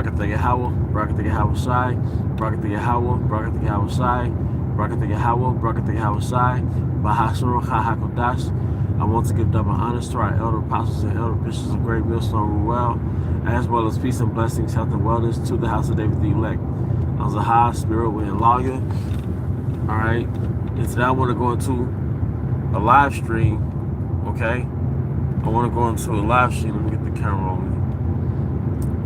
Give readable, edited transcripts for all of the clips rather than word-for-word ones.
Barakatha Yahweh, Barakatha Yahweh Shai, Barakatha Yahweh, Barakatha Yahweh Shai, Barakatha Yahweh, Barakatha Yahweh Shai, Bahashur HaHakodash. I want to give double honors to our elder apostles and elder bishops of Great Millstone Ruel, as well as peace and blessings, health and wellness to the house of David the elect. I'm Zahar, spirit wind lawyer. All right, and today I want to go into a live stream. Okay, I want to go into a live stream. Let me get the camera on me.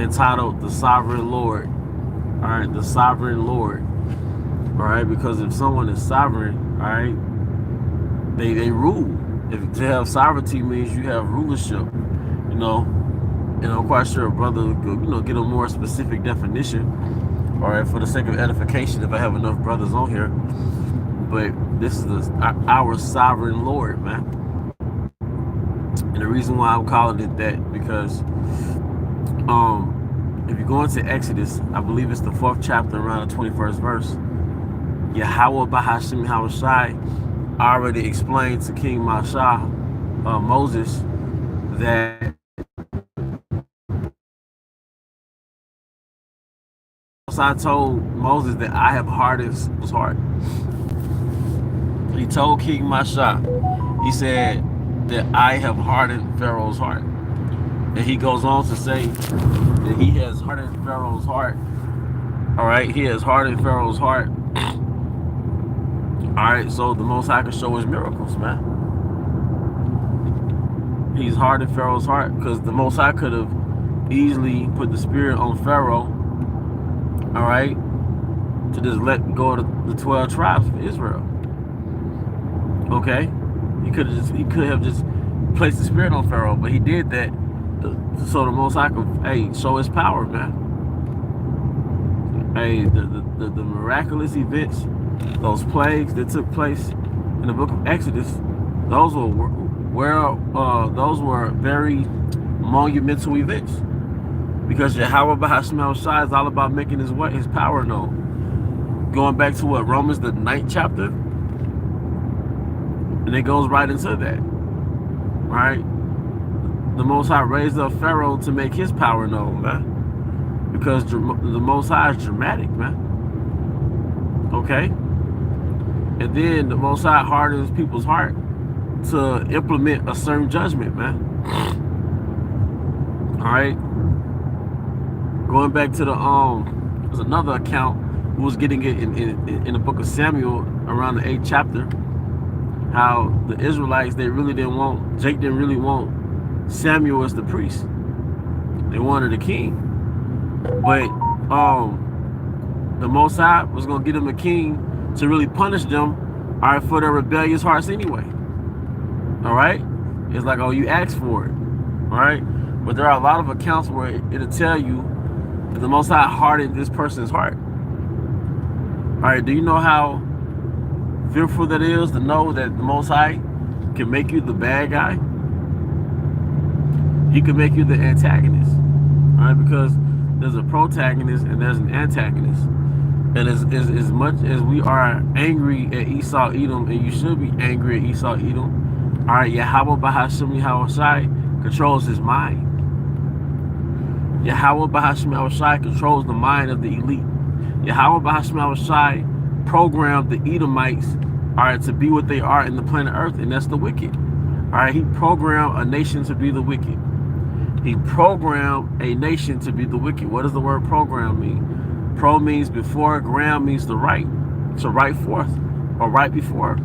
Entitled "The Sovereign Lord." All right, the Sovereign Lord. All right, because if someone is sovereign, all right, they rule. If to have sovereignty means you have rulership, you know, and I'm quite sure a brother could, get a more specific definition, all right, for the sake of edification, if I have enough brothers on here. But this is our sovereign Lord, man. And the reason why I'm calling it that, because if you go into Exodus, I believe it's the 4th chapter, around the 21st verse, Yahweh Bahashim Hawashai already explained to King Masha, Moses, that I told Moses that I have hardened his heart. He told King Masha, he said that I have hardened Pharaoh's heart. And he goes on to say that he has hardened Pharaoh's heart. All right, he has hardened Pharaoh's heart. All right, so the Most High can show his miracles, man. He's hardened Pharaoh's heart because the Most High could have easily put the spirit on Pharaoh, all right, to just let go of the 12 tribes of Israel. Okay, he could have just placed the spirit on Pharaoh, but he did that so the Most High could, show his power, man. The miraculous events, those plagues that took place in the book of Exodus, those were very monumental events, because Yahweh Bahashim Shai is all about making his power known. Going back to what, Romans the 9th chapter, and it goes right into that, right? The Most High raised up Pharaoh to make his power known, man, because the Most High is dramatic, man. Okay, and then the Most High hardens people's heart to implement a certain judgment, man. All right, going back to there's another account who was getting it in the book of Samuel around the 8th chapter, how the Israelites, Jake didn't really want Samuel as the priest. They wanted a king, but the Most High was gonna get them a king to really punish them, all right, for their rebellious hearts anyway. All right, it's like, oh, you asked for it, all right. But there are a lot of accounts where it'll tell you that the Most High hardened this person's heart. All right, do you know how fearful that is to know that the Most High can make you the bad guy? He can make you the antagonist, all right, because there's a protagonist and there's an antagonist. And as much as we are angry at Esau Edom, and you should be angry at Esau Edom, all right, Yahweh Bahashim Hawashai controls his mind. Yahweh Bahashim Hawashai controls the mind of the elite. Yahweh Bahashim Hawashai programmed the Edomites, all right, to be what they are in the planet Earth, and that's the wicked. All right, he programmed a nation to be the wicked. He programmed a nation to be the wicked. What does the word program mean? Pro means before, gram means the right, to right forth or right before.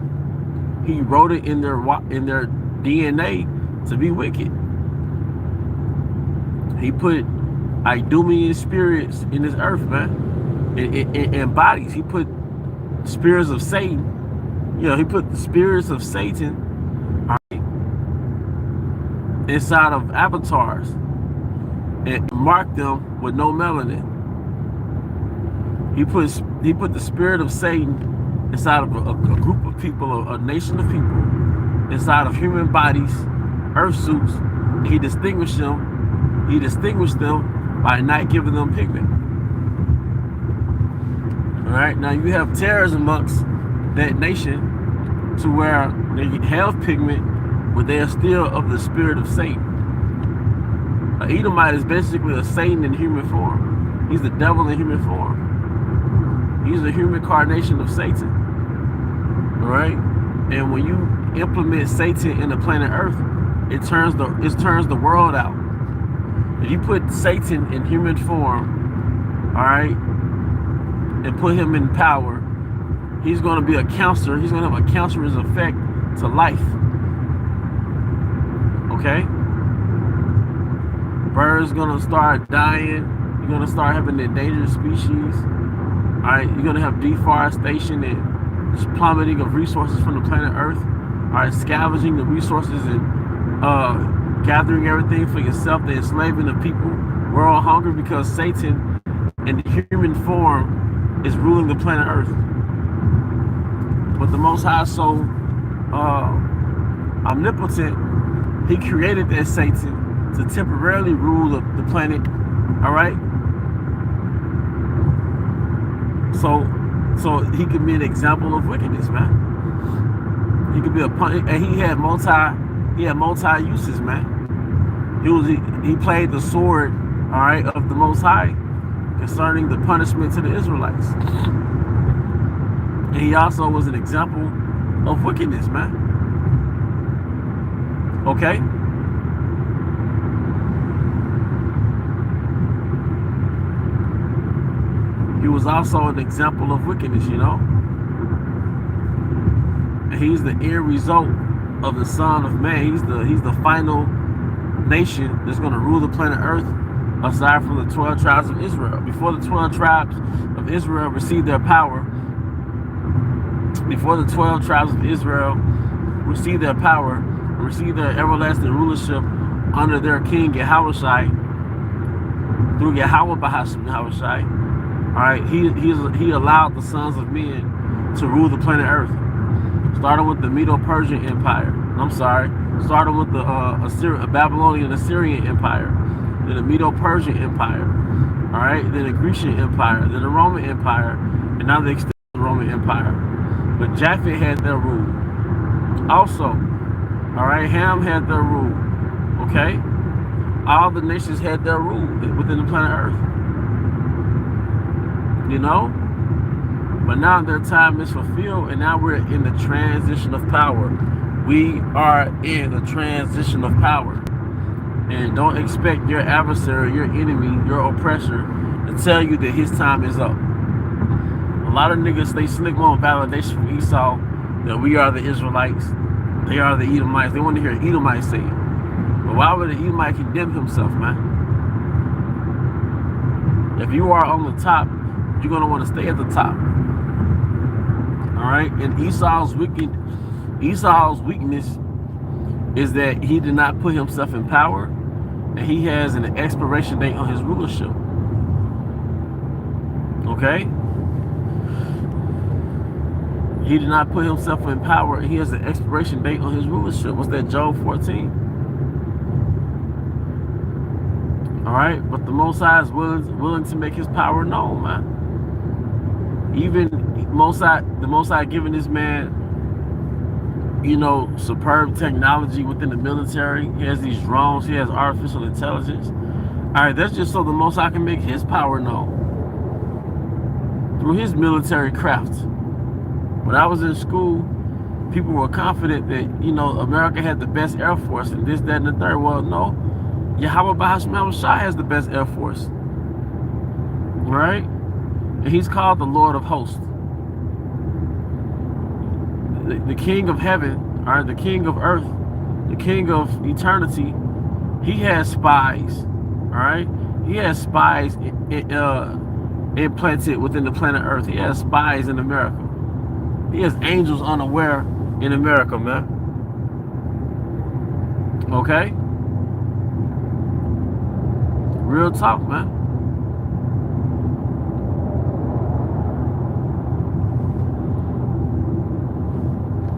He wrote it in their DNA to be wicked. He put Idumean spirits in this earth, man, in bodies. He put spirits of Satan. He put the spirits of Satan, all right, inside of avatars and marked them with no melanin. He put the spirit of Satan inside of a group of people, a nation of people, inside of human bodies, earth suits. He distinguished them. He distinguished them by not giving them pigment. All right. Now you have tares amongst that nation to where they have pigment, but they are still of the spirit of Satan. An Edomite is basically a Satan in human form. He's the devil in human form. He's the human incarnation of Satan. All right? And when you implement Satan in the planet Earth, it turns the world out. If you put Satan in human form, all right, and put him in power, he's going to be a counselor. He's going to have a cancerous effect to life. Okay? Birds going to start dying. You're going to start having endangered species. All right? You're going to have deforestation and just plummeting of resources from the planet Earth. All right? Scavenging the resources and gathering everything for yourself, the enslaving of people. World hunger because Satan in human form is ruling the planet Earth. But the Most High is so omnipotent, he created that Satan to temporarily rule the planet. All right? So he could be an example of wickedness, man. He could be and he had multi uses, man. He played the sword, all right, of the Most High concerning the punishment to the Israelites. And he also was an example of wickedness, man. Okay? He was also an example of wickedness, you know? And he's the end result of the Son of Man. He's the final nation that's going to rule the planet Earth aside from the 12 tribes of Israel. Before the 12 tribes of Israel received their power, before the 12 tribes of Israel received their power, received their everlasting rulership under their king Yahushai, through Yahweh Bahashim Yahushai, all right, he allowed the sons of men to rule the planet Earth, starting with the Medo-Persian Empire. Starting with the Babylonian Assyrian Empire, then the Medo-Persian Empire, all right, then the Grecian Empire, then the Roman Empire, and now the extended Roman Empire. But Japheth had their rule. Also, all right, Ham had their rule. Okay, all the nations had their rule within the planet Earth. You know, but now their time is fulfilled, and now we're in the transition of power. We are in a transition of power. And don't expect your adversary, your enemy, your oppressor to tell you that his time is up. A lot of niggas, they slick on validation from Esau that we are the Israelites, they are the Edomites. They want to hear Edomites say it. But why would the Edomite condemn himself, man? If you are on the top, you're going to want to stay at the top. All right? And Esau's weakness is that he did not put himself in power, and he has an expiration date on his rulership. Okay? He did not put himself in power, and he has an expiration date on his rulership. What's that, Job 14? All right? But the Most High is willing to make his power known, man. Even the Most High giving this man, you know, superb technology within the military. He has these drones. He has artificial intelligence. All right, that's just so the Most High can make his power known through his military craft. When I was in school, people were confident that, you know, America had the best Air Force and this, that, and the third. Well, no. Yahweh Bahashim Yahushai has the best Air Force. All right? And he's called the Lord of Hosts. The King of Heaven, all right, the King of Earth, the King of Eternity, he has spies, all right? He has spies implanted within the planet Earth. He has spies in America. He has angels unaware in America, man. Okay? Real talk, man.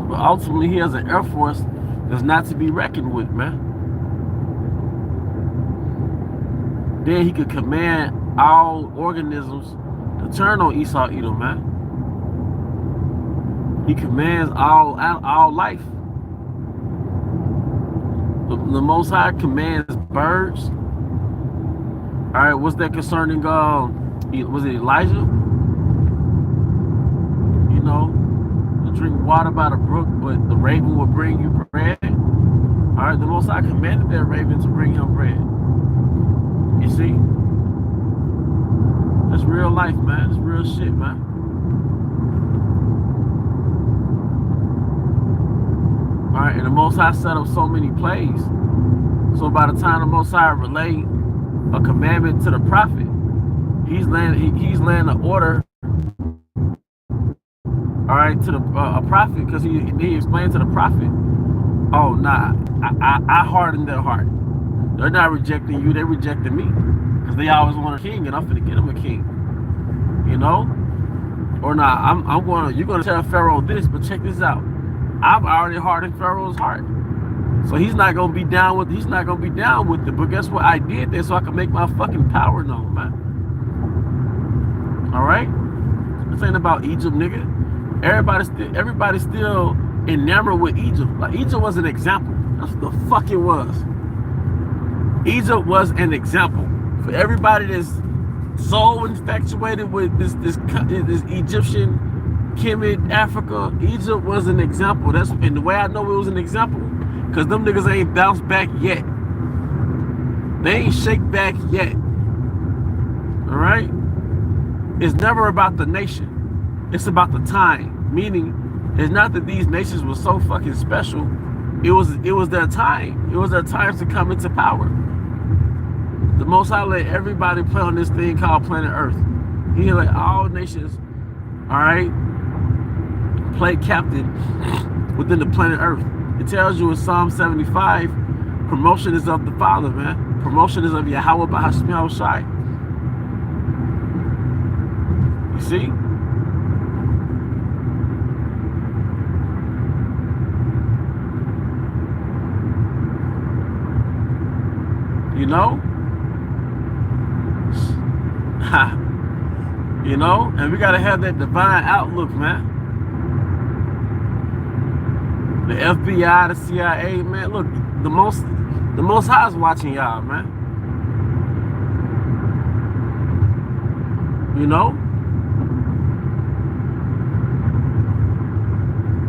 But ultimately, he has an Air Force that's not to be reckoned with, man. Then he could command all organisms to turn on Esau Edom, man. He commands all life. The Most High commands birds. All right, what's that concerning Was it Elijah? You know, to drink water by the brook, but the raven will bring you bread. All right, the Most High commanded that raven to bring him bread. You see? That's real life, man. That's real shit, man. All right, and the Most High set up so many plays. So by the time the Most High relay a commandment to the prophet, he's laying the order, all right, to the a prophet, because he explained to the prophet, oh nah, I hardened their heart. They're not rejecting you, they rejected me, because they always want a king, and I'm finna get them a king. You know, or nah, you're gonna tell Pharaoh this, but check this out. I've already hardened Pharaoh's heart. So he's not gonna be down with it. But guess what? I did this so I can make my fucking power known, man. Alright? This ain't about Egypt, nigga. Everybody's still enamored with Egypt. Like Egypt was an example. That's what the fuck it was. Egypt was an example for everybody that's so infatuated with this Egyptian Kemet, Africa. Egypt was an example. And the way I know it was an example, because them niggas ain't bounced back yet. They ain't shake back yet. Alright? It's never about the nation. It's about the time. Meaning, it's not that these nations were so fucking special. It was their time. It was their time to come into power. The Most High let everybody play on this thing called planet Earth. He let all nations, alright, play captain within the planet Earth. It tells you in Psalm 75, promotion is of the Father, man. Promotion is of Yahweh Bahashim Yahushai. You see? You know? You know? And we gotta have that divine outlook, man. The FBI, the CIA, man. Look, the Most High is watching y'all, man. You know?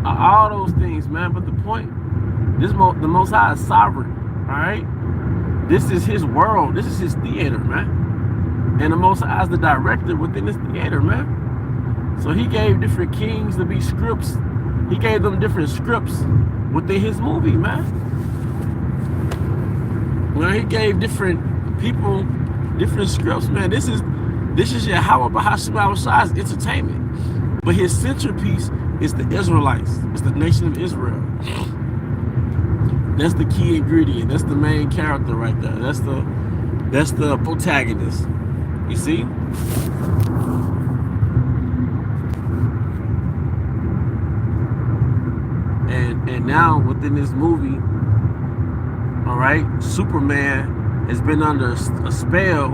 All those things, man. But the point, the Most High is sovereign, all right? This is his world. This is his theater, man. And the Most High is the director within this theater, man. So he gave different kings to be scripts. He gave them different scripts within his movie, man. Well, he gave different people different scripts, man. This is Yahweh Bahashim Yahushai's entertainment. But his centerpiece is the Israelites. It's the nation of Israel. That's the key ingredient. That's the main character right there. That's the protagonist. You see? And now within this movie, all right, Superman has been under a spell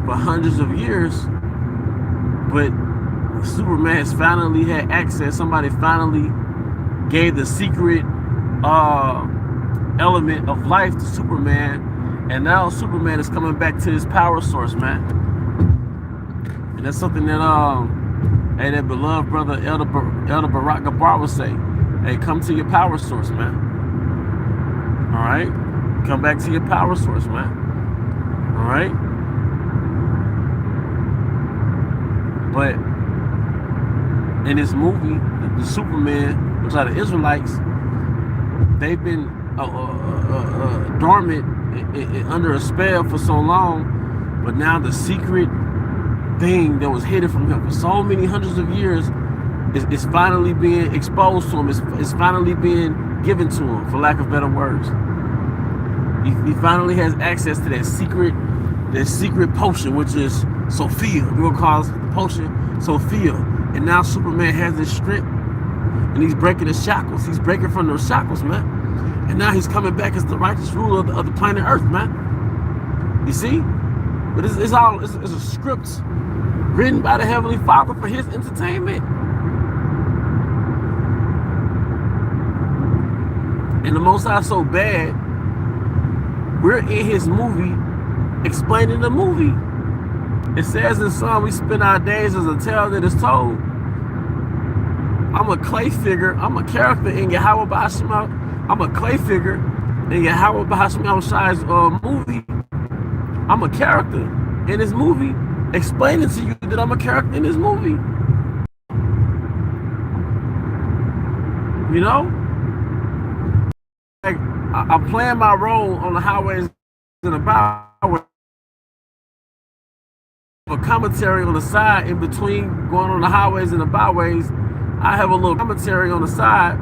for hundreds of years, but Superman has finally had access. Somebody finally gave the secret element of life to Superman, and now Superman is coming back to his power source, man. And that's something that hey, that beloved brother Elder Barack Gabar would say. Hey, come to your power source, man. All right, come back to your power source, man. All right. But in this movie, the Superman, which are the Israelites, they've been dormant under a spell for so long, but now the secret thing that was hidden from him for so many hundreds of years is finally being exposed to him. It's finally being given to him, for lack of better words. He finally has access to that secret potion, which is Sophia. We're gonna call the potion Sophia. And now Superman has his strength, and he's breaking the shackles. He's breaking from those shackles, man. And now he's coming back as the righteous ruler of the planet Earth, man. You see? But it's a script written by the Heavenly Father for his entertainment. And the Most High so bad, we're in his movie explaining the movie. It says in Psalm, we spend our days as a tale that is told. I'm a clay figure. I'm a character in Yahweh Bahashemah. I'm a clay figure in Yahweh Bahashemah Shai's movie. I'm a character in this movie, explaining to you that I'm a character in this movie. You know? Like, I'm playing my role on the highways and the byways. A commentary on the side in between going on the highways and the byways. I have a little commentary on the side.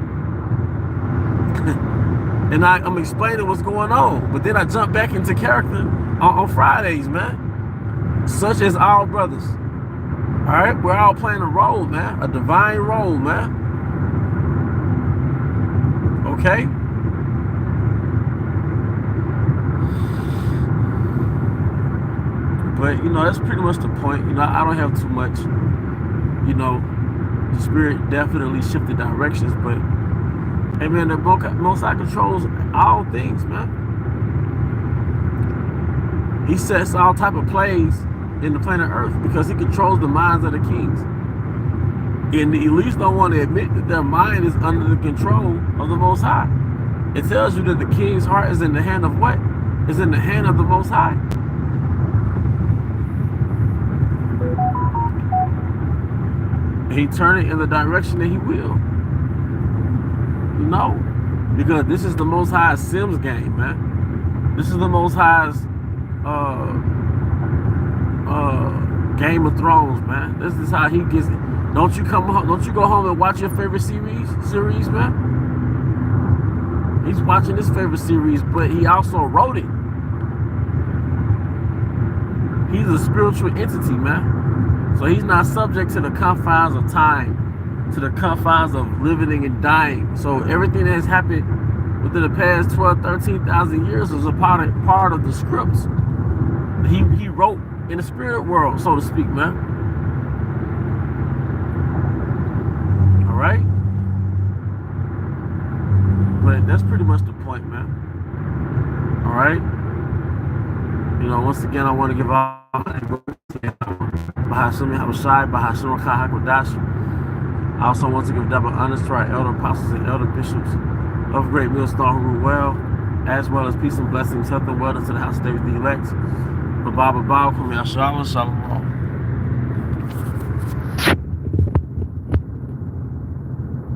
And I'm explaining what's going on. But then I jump back into character on Fridays, man. Such as our brothers. All right? We're all playing a role, man. A divine role, man. Okay? But, you know, that's pretty much the point. You know, I don't have too much. You know, the Spirit definitely shifted directions, but hey man, the Most High controls all things, man. He sets all type of plays in the planet Earth because he controls the minds of the kings. And the elites don't want to admit that their mind is under the control of the Most High. It tells you that the king's heart is in the hand of what? Is in the hand of the Most High. He turn it in the direction that he will. You know? Because this is the Most High's Sims game, man. This is the Most High's Game of Thrones, man. This is how he gets it. Don't you go home and watch your favorite series, man? He's watching his favorite series, but he also wrote it. He's a spiritual entity, man. So he's not subject to the confines of time, to the confines of living and dying. So everything that has happened within the past 12, 13,000 years is a part of the scripts he wrote in the spirit world, so to speak, man. All right? But that's pretty much the point, man. All right? You know, once again, I want to give all I also want to give double honors to our elder apostles and elder bishops of Great Millstone who rule well, as well as peace and blessings, health and wellness to the house of David the elect. Shalom.